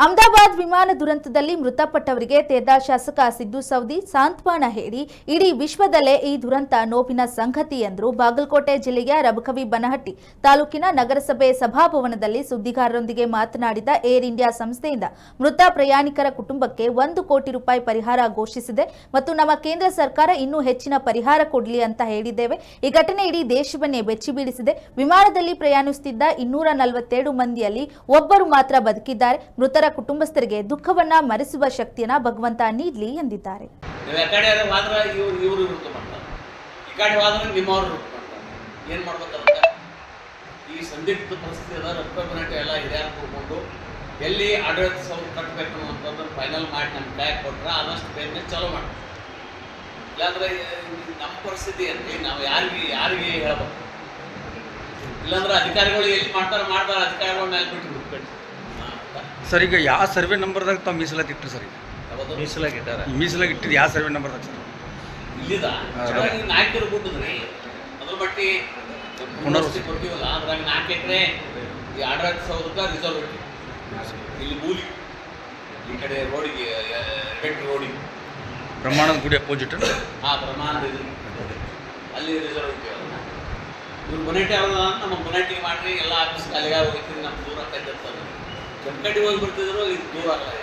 ಅಹಮದಾಬಾದ್ ವಿಮಾನ ದುರಂತದಲ್ಲಿ ಮೃತಪಟ್ಟವರಿಗೆ ತೇರ್ದ ಶಾಸಕ ಸಿದ್ದು ಸೌದಿ ಸಾಂತ್ವನ ಹೇಳಿ ಇಡೀ ವಿಶ್ವದಲ್ಲೇ ಈ ದುರಂತ ನೋವಿನ ಸಂಗತಿ ಎಂದರು. ಬಾಗಲಕೋಟೆ ಜಿಲ್ಲೆಯ ರಬಕವಿ ಬನಹಟ್ಟಿ ತಾಲೂಕಿನ ನಗರಸಭೆ ಸಭಾಭವನದಲ್ಲಿ ಸುದ್ದಿಗಾರರೊಂದಿಗೆ ಮಾತನಾಡಿದ ಏರ್ ಇಂಡಿಯಾ ಸಂಸ್ಥೆಯಿಂದ ಮೃತ ಪ್ರಯಾಣಿಕರ ಕುಟುಂಬಕ್ಕೆ 1 ಕೋಟಿ ರೂಪಾಯಿ ಪರಿಹಾರ ಘೋಷಿಸಿದೆ ಮತ್ತು ನಮ್ಮ ಕೇಂದ್ರ ಸರ್ಕಾರ ಇನ್ನೂ ಹೆಚ್ಚಿನ ಪರಿಹಾರ ಕೊಡಲಿ ಅಂತ ಹೇಳಿದ್ದೇವೆ. ಈ ಘಟನೆ ಇಡೀ ದೇಶವನ್ನೇ ಬೆಚ್ಚಿಬೀಳಿಸಿದೆ. ವಿಮಾನದಲ್ಲಿ ಪ್ರಯಾಣಿಸುತ್ತಿದ್ದ 247 ಮಂದಿಯಲ್ಲಿ ಒಬ್ಬರು ಮಾತ್ರ ಬದುಕಿದ್ದಾರೆ. ಮೃತರ ಕುಟುಂಬಸ್ಥರಿಗೆ ದುಃಖವನ್ನ ಮರೆಸುವ ಶಕ್ತಿಯನ್ನ ಭಗವಂತ ನೀಡಲಿ ಎಂದಿದ್ದಾರೆ. ಈ ಸಂದಿಗ್ಧ ಪರಿಸ್ಥಿತಿ ಎಲ್ಲ ಹಿರಿಯರು ಕೂತ್ಕೊಂಡು ಎಲ್ಲಿ ಆಡಳಿತ ಸೌಲಭ್ಯ ಕಟ್ಟಬೇಕು ಅನ್ನೋಂಥದ್ದನ್ನು ಫೈನಲ್ ಮಾಡಿ ನಮ್ಗೆ ಕೈ ಕೊಟ್ರೆ ಆದಷ್ಟು ಬೇಗನೆ ಚಾಲೂ ಮಾಡ್ತೀವಿ. ಇಲ್ಲಾಂದ್ರೆ ನಮ್ಮ ಪರಿಸ್ಥಿತಿ ಅಂದರೆ ನಾವು ಯಾರಿಗೆ ಹೇಳ್ಬೇಕು. ಇಲ್ಲಾಂದ್ರೆ ಅಧಿಕಾರಿಗಳು ಎಲ್ಲಿ ಮಾಡ್ತಾರೆ ಅಧಿಕಾರಿಗಳ ಮೇಲೆ ಬಿಟ್ಟು ಸರ್. ಈಗ ಯಾವ ಸರ್ವೆ ನಂಬರ್ದಾಗ ತಾವು ಮೀಸಲಾತಿ ಇಟ್ಟರು ಸರ್? ಈಗ ಮೀಸಲಾಗಿ ಇಟ್ಟಿದ್ದು ಯಾವ ಸರ್ವೆ ನಂಬರ್ದಾಗ ಸರ್? ಇಲ್ಲಿದ ನಾಯಕರು ಕೊಟ್ಟಿದ್ರಿ ಅದ್ರ ಮಟ್ಟಿ ಪುನರ್ವಸತಿ ಕೊಡ್ತೀವಲ್ಲ, ಅದ್ರಾಗ 4 ಎಕರೆ ಈ ಆಡಳಿತ ಸೌಧಕ್ಕೆ ರಿಸರ್ವ್ ಇಟ್ಟು ಇಲ್ಲಿ ಮೂಲಿ ಈ ಕಡೆ ರೋಡಿಗೆ ರೋಡಿಗೆ ಬ್ರಹ್ಮಾಂಡದ ಗುಡಿ ಅಪೋಸಿಟ್ ಬ್ರಹ್ಮಾಂಡದ ಅಲ್ಲಿ ರಿಸರ್ವ್ ಇಟ್ಟಿವಲ್ಲ. ಇವ್ರು ಬೊನೆಟಿ ಅಲ್ಲ ಅಂತ ನಮ್ಮ ಬೊನೆಟಿಗೆ ಮಾಡ್ರಿ ಎಲ್ಲ ಆಫೀಸ್ ಅಲ್ಲಿಗೆ ಹೋಗ್ತೀವಿ. ನಮ್ಮ ದೂರ ಕೈತರ್ತದೆ ಕೆಂಪಕಡ್ಡಿ ಹೋಗಿ ಬರ್ತಿದ್ರು, ಇದು ದೂರ ಆಗಲ್ಲ.